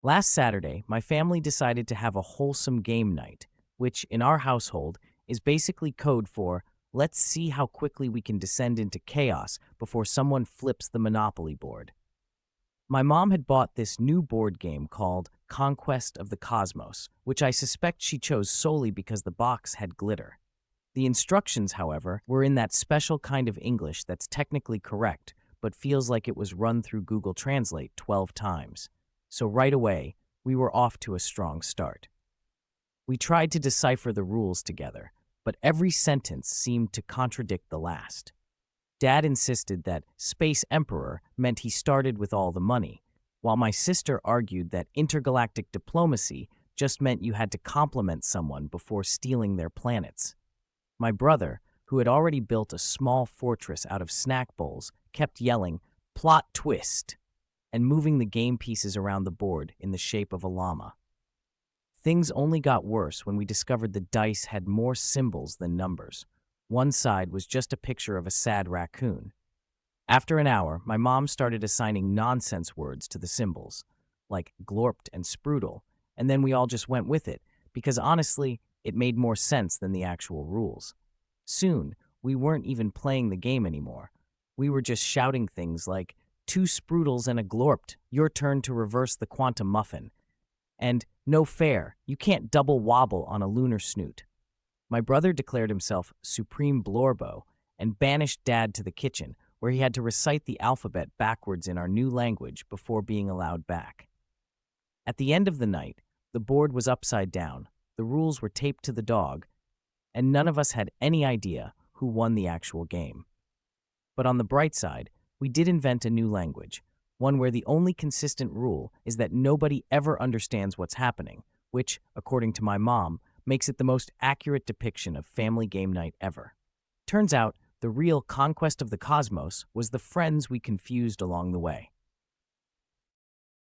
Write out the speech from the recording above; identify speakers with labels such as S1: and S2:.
S1: Last Saturday, my family decided to have a wholesome game night, which, in our household, is basically code for let's see how quickly we can descend into chaos before someone flips the Monopoly board. My mom had bought this new board game called Conquest of the Cosmos, which I suspect she chose solely because the box had glitter. The instructions, however, were in that special kind of English that's technically correct, but feels like it was run through Google Translate 12 times. So right away, we were off to a strong start. We tried to decipher the rules together, but every sentence seemed to contradict the last. Dad insisted that Space Emperor meant he started with all the money, while my sister argued that intergalactic diplomacy just meant you had to compliment someone before stealing their planets. My brother, who had already built a small fortress out of snack bowls, kept yelling, "Plot twist," and moving the game pieces around the board in the shape of a llama. Things only got worse when we discovered the dice had more symbols than numbers. One side was just a picture of a sad raccoon. After an hour, my mom started assigning nonsense words to the symbols, like glorped and sprudel, and then we all just went with it, because honestly, it made more sense than the actual rules. Soon, we weren't even playing the game anymore. We were just shouting things like, two sprudels and a glorped, your turn to reverse the quantum muffin, and no fair, you can't double wobble on a lunar snoot. My brother declared himself Supreme Blorbo and banished Dad to the kitchen, where he had to recite the alphabet backwards in our new language before being allowed back. At the end of the night, the board was upside down, the rules were taped to the dog, and none of us had any idea who won the actual game. But on the bright side, we did invent a new language, one where the only consistent rule is that nobody ever understands what's happening, which, according to my mom, makes it the most accurate depiction of family game night ever. Turns out, the real conquest of the cosmos was the friends we confused along the way.